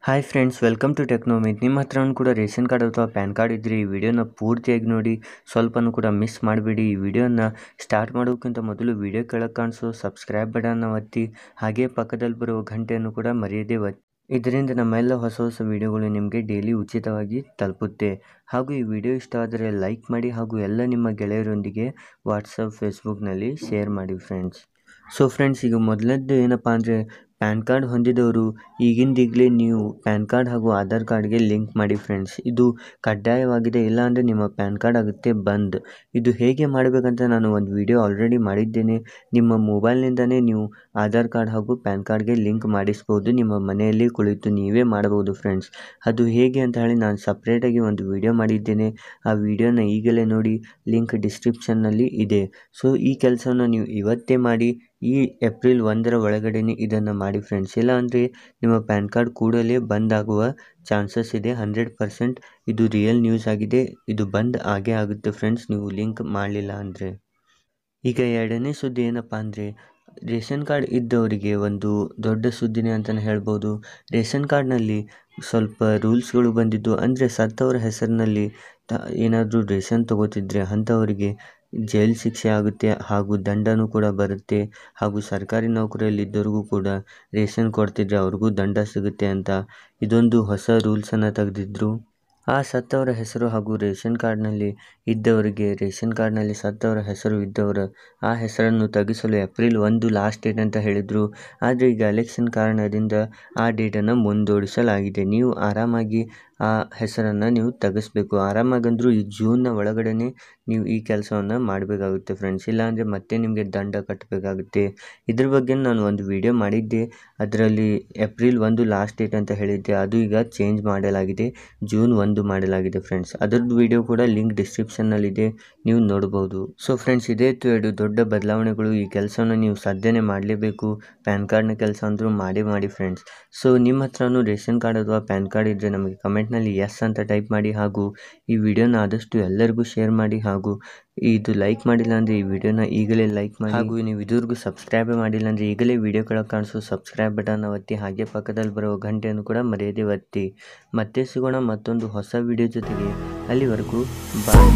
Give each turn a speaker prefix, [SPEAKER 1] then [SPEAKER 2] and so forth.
[SPEAKER 1] Hi friends, welcome to ಟೆಕ್ನೋಮಿತ್. ನಿಮ್ಮ ಹತ್ರನೂ ಕೂಡ ರೇಷನ್ ಕಾರ್ಡ್ ಅಥವಾ ಪ್ಯಾನ್ ಕಾರ್ಡ್ ಇದ್ದರೆ ಈ ವಿಡಿಯೋನ ಪೂರ್ತಿಯಾಗಿ ನೋಡಿ, ಸ್ವಲ್ಪನೂ ಕೂಡ ಮಿಸ್ ಮಾಡಬೇಡಿ. ಈ ವಿಡಿಯೋನ ಸ್ಟಾರ್ಟ್ ಮಾಡೋಕ್ಕಿಂತ ಮೊದಲು ವಿಡಿಯೋ ಕೆಳಗೆ ಕಾಣಿಸೋ ಸಬ್ಸ್ಕ್ರೈಬ್ ಬಟನ್ನ ಒತ್ತಿ, ಹಾಗೆ ಪಕ್ಕದಲ್ಲಿ ಬರುವ ಗಂಟೆಯನ್ನು ಕೂಡ ಮರೆಯದೇ ಒತ್ತಿ. ಇದರಿಂದ ನಮ್ಮೆಲ್ಲ ಹೊಸ ಹೊಸ ವಿಡಿಯೋಗಳು ನಿಮಗೆ ಡೈಲಿ ಉಚಿತವಾಗಿ ತಲುಪುತ್ತೆ. ಹಾಗೂ ಈ ವಿಡಿಯೋ ಇಷ್ಟ ಆದರೆ ಲೈಕ್ ಮಾಡಿ, ಹಾಗೂ ಎಲ್ಲ ನಿಮ್ಮ ಗೆಳೆಯರೊಂದಿಗೆ ವಾಟ್ಸಪ್, ಫೇಸ್ಬುಕ್ನಲ್ಲಿ ಶೇರ್ ಮಾಡಿ ಫ್ರೆಂಡ್ಸ್. ಸೊ ಫ್ರೆಂಡ್ಸ್, ಈಗ ಮೊದಲನೇದು ಏನಪ್ಪ ಅಂದರೆ, ಪ್ಯಾನ್ ಕಾರ್ಡ್ ಹೊಂದಿದವರು ಈಗಿಂದೀಗಲೇ ನೀವು ಪ್ಯಾನ್ ಕಾರ್ಡ್ ಹಾಗೂ ಆಧಾರ್ ಕಾರ್ಡ್ಗೆ ಲಿಂಕ್ ಮಾಡಿ ಫ್ರೆಂಡ್ಸ್. ಇದು ಕಡ್ಡಾಯವಾಗಿದೆ, ಇಲ್ಲಾಂದರೆ ನಿಮ್ಮ ಪ್ಯಾನ್ ಕಾರ್ಡ್ ಆಗುತ್ತೆ ಬಂದ್. ಇದು ಹೇಗೆ ಮಾಡಬೇಕಂತ ನಾನು ಒಂದು ವಿಡಿಯೋ ಆಲ್ರೆಡಿ ಮಾಡಿದ್ದೇನೆ. ನಿಮ್ಮ ಮೊಬೈಲ್ನಿಂದಲೇ ನೀವು ಆಧಾರ್ ಕಾರ್ಡ್ ಹಾಗೂ ಪ್ಯಾನ್ ಕಾರ್ಡ್ಗೆ ಲಿಂಕ್ ಮಾಡಿಸ್ಬೋದು. ನಿಮ್ಮ ಮನೆಯಲ್ಲಿ ಕುಳಿತು ನೀವೇ ಮಾಡಬಹುದು ಫ್ರೆಂಡ್ಸ್. ಅದು ಹೇಗೆ ಅಂತ ಹೇಳಿ ನಾನು ಸಪ್ರೇಟಾಗಿ ಒಂದು ವಿಡಿಯೋ ಮಾಡಿದ್ದೇನೆ. ಆ ವಿಡಿಯೋನ ಈಗಲೇ ನೋಡಿ, ಲಿಂಕ್ ಡಿಸ್ಕ್ರಿಪ್ಷನ್ನಲ್ಲಿ ಇದೆ. ಸೊ ಈ ಕೆಲಸವನ್ನು ನೀವು ಇವತ್ತೇ ಮಾಡಿ, ಈ ಏಪ್ರಿಲ್ 1 ಒಳಗಡೆನೇ ಇದನ್ನು ಮಾಡಿ ಫ್ರೆಂಡ್ಸ್. ಇಲ್ಲ ಅಂದರೆ ನಿಮ್ಮ ಪ್ಯಾನ್ ಕಾರ್ಡ್ ಕೂಡಲೇ ಬಂದ್ ಆಗುವ ಚಾನ್ಸಸ್ ಇದೆ. 100% ಇದು ರಿಯಲ್ ನ್ಯೂಸ್ ಆಗಿದೆ. ಇದು ಬಂದ್ ಆಗೇ ಆಗುತ್ತೆ ಫ್ರೆಂಡ್ಸ್, ನೀವು ಲಿಂಕ್ ಮಾಡಲಿಲ್ಲ ಅಂದರೆ. ಈಗ ಎರಡನೇ ಸುದ್ದಿ ಏನಪ್ಪ ಅಂದರೆ, ರೇಷನ್ ಕಾರ್ಡ್ ಇದ್ದವರಿಗೆ ಒಂದು ದೊಡ್ಡ ಸುದ್ದಿನೇ ಅಂತಲೇ ಹೇಳ್ಬೋದು. ರೇಷನ್ ಕಾರ್ಡ್ನಲ್ಲಿ ಸ್ವಲ್ಪ ರೂಲ್ಸ್ಗಳು ಬಂದಿದ್ದು, ಅಂದರೆ ಸತ್ತವರ ಹೆಸರಿನಲ್ಲಿ ಏನಾದರೂ ರೇಷನ್ ತಗೋತಿದ್ರೆ ಅಂಥವರಿಗೆ ಜೈಲು ಶಿಕ್ಷೆ ಆಗುತ್ತೆ, ಹಾಗೂ ದಂಡನೂ ಕೂಡ ಬರುತ್ತೆ. ಹಾಗೂ ಸರ್ಕಾರಿ ನೌಕರಿಯಲ್ಲಿದ್ದವ್ರಿಗೂ ಕೂಡ ರೇಷನ್ ಕೊಡ್ತಿದ್ರೆ ಅವ್ರಿಗೂ ದಂಡ ಸಿಗುತ್ತೆ ಅಂತ ಇದೊಂದು ಹೊಸ ರೂಲ್ಸನ್ನು ತೆಗೆದಿದ್ರು. ಆ ಸತ್ತವರ ಹೆಸರು ಹಾಗೂ ರೇಷನ್ ಕಾರ್ಡ್ನಲ್ಲಿ ಇದ್ದವರಿಗೆ, ರೇಷನ್ ಕಾರ್ಡ್ನಲ್ಲಿ ಸತ್ತವರ ಹೆಸರು ಇದ್ದವರ ಆ ಹೆಸರನ್ನು ತೆಗೆಸಲು ಏಪ್ರಿಲ್ 1 ಲಾಸ್ಟ್ ಡೇಟ್ ಅಂತ ಹೇಳಿದರು. ಆದರೆ ಈಗ ಎಲೆಕ್ಷನ್ ಕಾರಣದಿಂದ ಆ ಡೇಟನ್ನು ಮುಂದೂಡಿಸಲಾಗಿದೆ. ನೀವು ಆರಾಮಾಗಿ ಆ ಹೆಸರನ್ನು ನೀವು ತೆಗೆಸಬೇಕು. ಆರಾಮಾಗಂದರೂ ಈ ಜೂನ್ನ ಒಳಗಡೆ ನೀವು ಈ ಕೆಲಸವನ್ನು ಮಾಡಬೇಕಾಗುತ್ತೆ ಫ್ರೆಂಡ್ಸ್. ಇಲ್ಲಾಂದರೆ ಮತ್ತೆ ನಿಮಗೆ ದಂಡ ಕಟ್ಟಬೇಕಾಗುತ್ತೆ. ಇದ್ರ ಬಗ್ಗೆ ನಾನು ಒಂದು ವಿಡಿಯೋ ಮಾಡಿದ್ದೆ. ಅದರಲ್ಲಿ ಏಪ್ರಿಲ್ 1 ಲಾಸ್ಟ್ ಡೇಟ್ ಅಂತ ಹೇಳಿದ್ದೆ. ಅದು ಈಗ ಚೇಂಜ್ ಮಾಡಲಾಗಿದೆ, ಜೂನ್ 1 ಮಾಡಲಾಗಿದೆ ಫ್ರೆಂಡ್ಸ್. ಅದರದ್ದು ವಿಡಿಯೋ ಕೂಡ ಲಿಂಕ್ ಡಿಸ್ಕ್ರಿಪ್ಷನ್ನಲ್ಲಿದೆ, ನೀವು ನೋಡ್ಬೋದು. ಸೊ ಫ್ರೆಂಡ್ಸ್, ಇದೇ ಎರಡು ದೊಡ್ಡ ಬದಲಾವಣೆಗಳು. ಈ ಕೆಲಸವನ್ನು ನೀವು ಸದ್ಯನೇ ಮಾಡಲೇಬೇಕು. ಪ್ಯಾನ್ ಕಾರ್ಡ್ನ ಕೆಲಸ ಅಂದರೂ ಮಾಡಿ ಫ್ರೆಂಡ್ಸ್. ಸೊ ನಿಮ್ಮ ಹತ್ರನೂ ರೇಷನ್ ಕಾರ್ಡ್ ಅಥವಾ ಪ್ಯಾನ್ ಕಾರ್ಡ್ ಇದ್ದರೆ ನಮಗೆ ಕಮೆಂಟ್ನಲ್ಲಿ ಎಸ್ ಅಂತ ಟೈಪ್ ಮಾಡಿ, ಹಾಗೂ ಈ ವಿಡಿಯೋನ ಆದಷ್ಟು ಎಲ್ಲರಿಗೂ ಶೇರ್ ಮಾಡಿ. ಹಾಗೂ ಇದು ಲೈಕ್ ಮಾಡಿಲ್ಲ ಅಂದರೆ ಈ ವಿಡಿಯೋನ ಈಗಲೇ ಲೈಕ್ ಮಾಡಿ, ಹಾಗೂ ನೀವು ಇದುವರೆಗೂ ಸಬ್ಸ್ಕ್ರೈಬ್ ಮಾಡಿಲ್ಲ ಅಂದರೆ ಈಗಲೇ ವಿಡಿಯೋ ಕೆಳಗೆ ಕಾಣಿಸೋ ಸಬ್ಸ್ಕ್ರೈಬ್ ಬಟನ್ ಒತ್ತಿ, ಹಾಗೆ ಪಕ್ಕದಲ್ಲಿ ಬರುವ ಗಂಟೆಯನ್ನು ಕೂಡ ಮರೆಯದೇ ಒತ್ತಿ. ಮತ್ತೆ ಸಿಗೋಣ ಮತ್ತೊಂದು ಹೊಸ ವಿಡಿಯೋ ಜೊತೆಗೆ. ಅಲ್ಲಿವರೆಗೂ ಬಾಯ್.